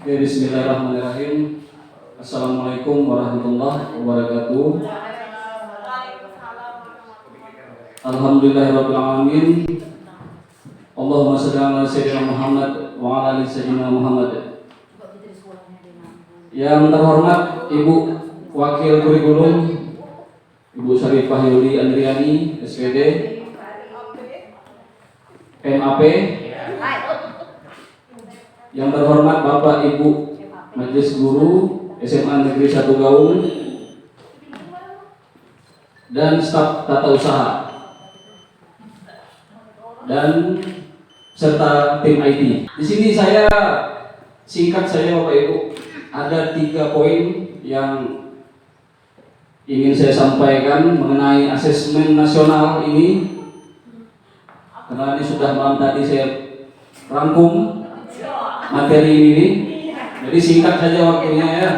Oke, bismillahirrahmanirrahim. Assalamualaikum warahmatullahi wabarakatuh. Alhamdulillahirabbil alamin. Allahumma shalli ala sayyidina Muhammad wa ala ali sayyidina Muhammad. Yang terhormat Ibu Wakil Kurikulum Ibu Syarifah Yuli Andriani, SPD, MAP. Yang terhormat Bapak Ibu Majelis Guru SMA Negeri 1 Gaung dan staf tata usaha dan serta tim IT. Di sini saya singkat saja Bapak Ibu, ada 3 poin yang ingin saya sampaikan mengenai asesmen nasional ini, karena ini sudah malam tadi saya rangkum materi ini, jadi singkat saja waktunya ya.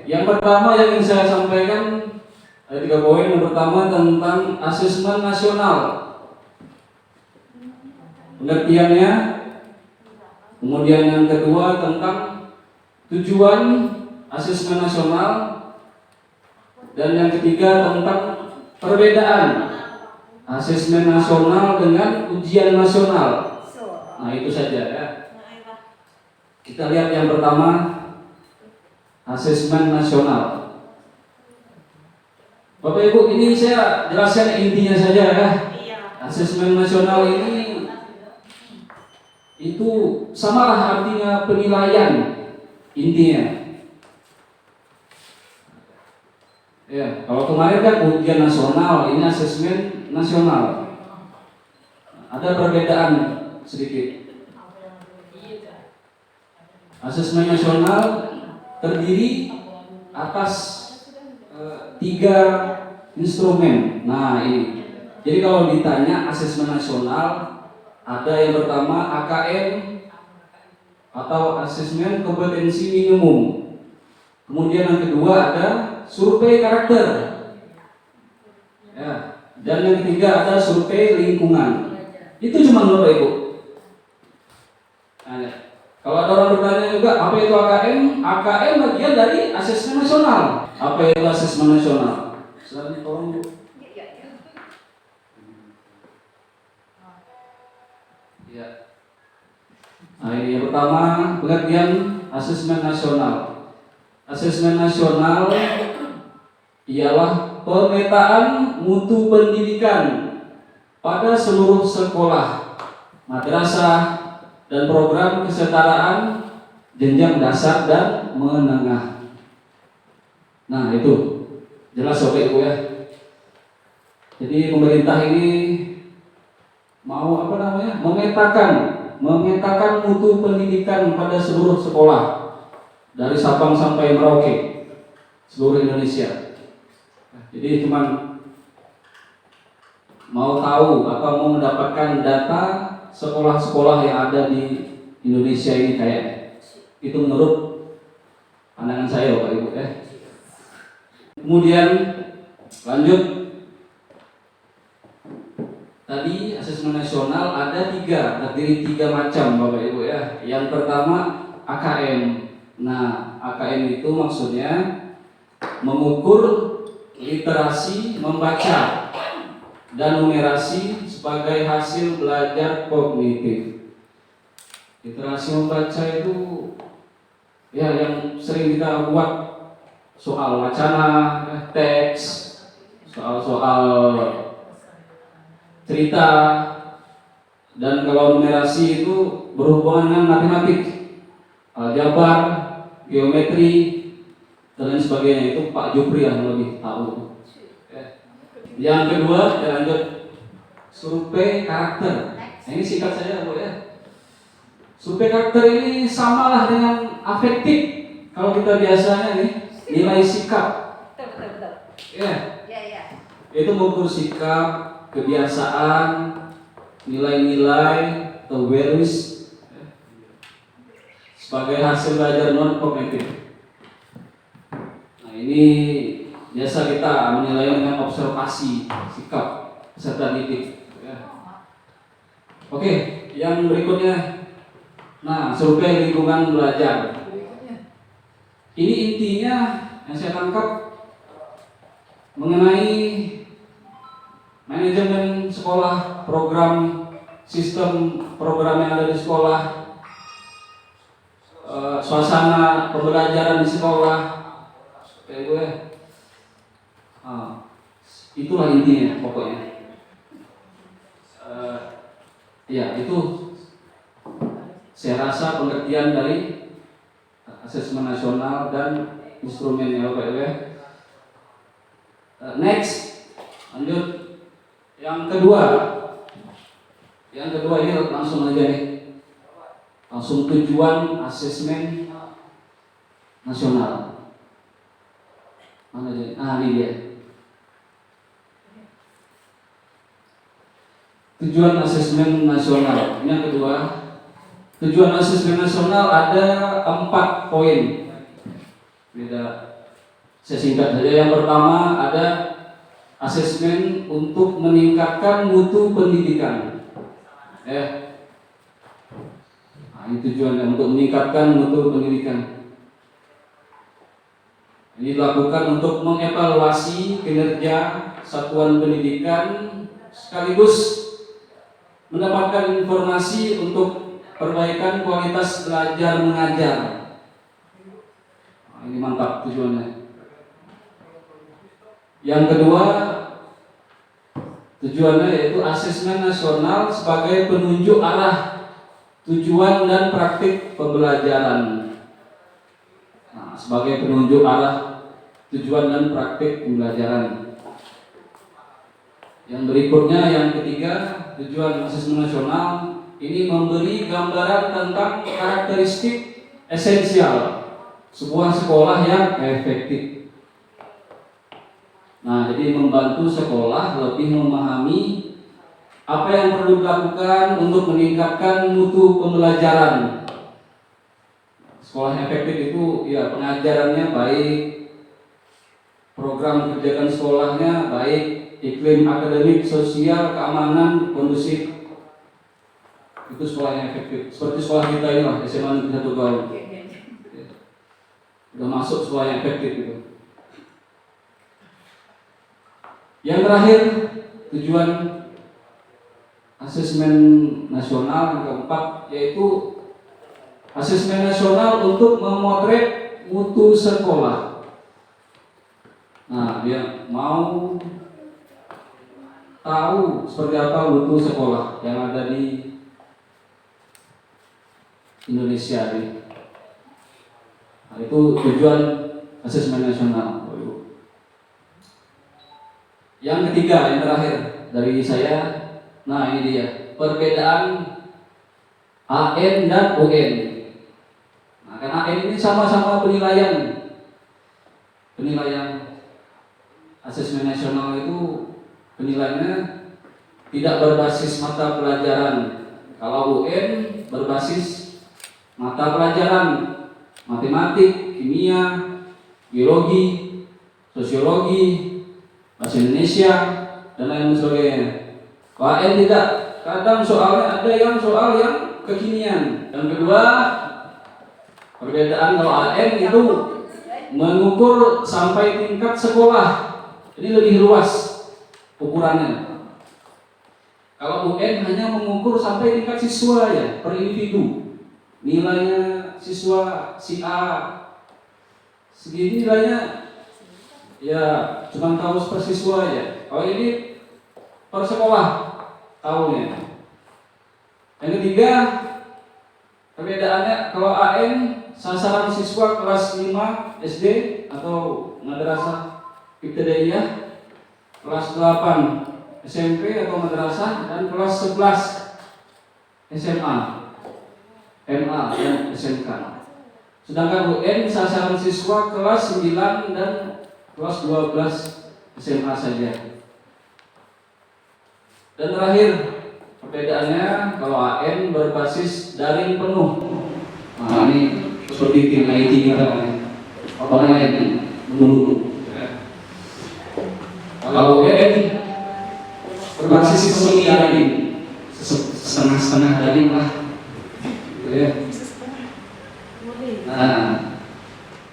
Yang pertama yang ingin saya sampaikan ada 3 poin. Yang pertama tentang asesmen nasional, pengertiannya. Kemudian yang kedua tentang tujuan asesmen nasional, dan yang ketiga tentang perbedaan asesmen nasional dengan ujian nasional. Nah itu saja ya. Kita lihat yang pertama, asesmen nasional. Bapak Ibu, ini saya jelaskan intinya saja ya. Asesmen nasional ini itu samalah artinya penilaian intinya. Ya, kalau kemarin kan ujian nasional, ini asesmen nasional. Ada perbedaan sedikit. Asesmen nasional terdiri atas 3 instrumen. Nah ini. Jadi kalau ditanya asesmen nasional, ada yang pertama AKM atau asesmen kompetensi minimum. Kemudian yang kedua ada survei karakter. Ya. Dan yang ketiga ada survei lingkungan. Itu cuma Bapak Ibu. Nah, kalau ada orang bertanya juga, apa itu AKM? AKM bagian dari asesmen nasional. Apa itu asesmen nasional? Silahkan tolong Bu. Ya. Nah ini yang pertama, pengertian asesmen nasional. Asesmen nasional ialah pemetaan mutu pendidikan pada seluruh sekolah, madrasah, dan program kesetaraan jenjang dasar dan menengah. Nah itu jelas Bapak Ibu ya. Jadi pemerintah ini mau memetakan mutu pendidikan pada seluruh sekolah dari Sabang sampai Merauke, seluruh Indonesia. Jadi cuman mau tahu atau mau mendapatkan data sekolah-sekolah yang ada di Indonesia ini kayak itu menurut pandangan saya Bapak Ibu ya. Kemudian lanjut, tadi asesmen nasional ada 3, terdiri 3 macam Bapak Ibu ya. Yang pertama AKM. Nah AKM itu maksudnya mengukur literasi membaca dan numerasi sebagai hasil belajar kognitif. Literasi membaca itu ya yang sering kita buat soal wacana, teks, soal-soal cerita, dan kalau numerasi itu berhubungan dengan matematik, aljabar, geometri, dan lain sebagainya. Itu Pak Jupri yang lebih tahu. Yang kedua, kita lanjut, survei karakter. Nah, ini singkat saja Bu ya. Survei karakter ini samalah dengan afektif. Kalau kita biasanya nih nilai sikap. Betul. Ya. Itu mengukur sikap, kebiasaan, nilai-nilai atau values sebagai hasil belajar non kognitif. Nah ini biasa kita menilai dengan observasi sikap peserta didik. Oke, yang berikutnya, nah survei lingkungan belajar. Ini intinya yang saya tangkap mengenai manajemen sekolah, program, sistem program yang ada di sekolah, suasana pembelajaran di sekolah, kayak gue. Itulah intinya pokoknya. Ya itu saya rasa pengertian dari asesmen nasional dan instrumen LPW. Next, lanjut. Yang kedua ini langsung aja nih, langsung tujuan asesmen nasional. Mana dia? Ini dia. Tujuan asesmen nasional. Ini yang kedua. Tujuan asesmen nasional ada 4 poin. Beda. Saya singkat saja. Yang pertama ada asesmen untuk meningkatkan mutu pendidikan. Ini tujuannya untuk meningkatkan mutu pendidikan. Ini dilakukan untuk mengevaluasi kinerja satuan pendidikan sekaligus mendapatkan informasi untuk perbaikan kualitas belajar mengajar. Ini mantap tujuannya. Yang kedua, tujuannya yaitu asesmen nasional sebagai penunjuk arah tujuan dan praktik pembelajaran. Sebagai penunjuk arah tujuan dan praktik pembelajaran. Yang berikutnya, yang ketiga, tujuan asesmen nasional ini memberi gambaran tentang karakteristik esensial sebuah sekolah yang efektif. Jadi membantu sekolah lebih memahami apa yang perlu dilakukan untuk meningkatkan mutu pembelajaran. Sekolah yang efektif itu ya pengajarannya baik, program kebijakan sekolahnya baik, iklim akademik, sosial, keamanan kondusif. Itu sekolah yang efektif. Seperti sekolah kita ini lah, SMA Negeri 1 Gaul. Udah masuk sekolah yang efektif itu. Yang terakhir, tujuan asesmen nasional yang keempat yaitu asesmen nasional untuk memotret mutu sekolah. Dia mau tahu seperti apa mutu sekolah yang ada di Indonesia ini. Itu tujuan asesmen nasional. Yang ketiga, yang terakhir dari saya, ini dia perbedaan AN dan UN. Karena AN ini sama-sama penilaian asesmen nasional itu penilaiannya tidak berbasis mata pelajaran. Kalau UN berbasis mata pelajaran matematik, kimia, biologi, sosiologi, bahasa Indonesia, dan lain sebagainya. Kalau UN tidak, kadang soalnya ada yang soal yang kekinian. Yang kedua, perbedaan kalau AN itu mengukur sampai tingkat sekolah, jadi lebih luas ukurannya. Kalau UN hanya mengukur sampai tingkat siswa ya, per individu. Nilainya siswa si A segini nilainya, ya cuma tahu per siswa ya. Kalau ini per sekolah tahunnya. Yang ketiga, perbedaannya kalau AN sasaran siswa kelas 5 SD atau madrasah ibtidaiyah, kelas 8 SMP atau madrasah, dan kelas 11 SMA, MA dan SMK. Sedangkan UN sasaran siswa kelas 9 dan kelas 12 SMA saja. Dan terakhir, perbedaannya kalau AN berbasis daring penuh. Ini seperti tim IT kita, online menunggu. Kalau UN berbasis semi daring, setengah-setengah daring lah.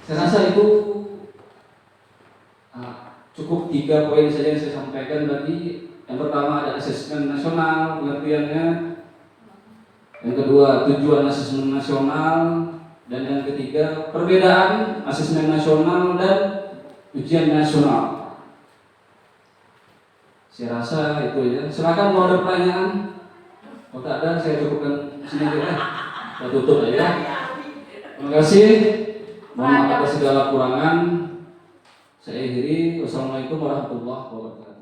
Saya rasa itu cukup 3 poin saja yang saya sampaikan tadi. Yang pertama ada asesmen nasional pengertiannya, yang kedua tujuan asesmen nasional, dan yang ketiga perbedaan asesmen nasional dan ujian nasional. Saya rasa itu ya. Silakan mau ada pertanyaan. Kalau tak ada saya cukupkan sini aja. Kita tutup aja. Terima kasih. Mohon maaf atas segala kurangan. Saya akhiri. Wassalamualaikum warahmatullahi wabarakatuh.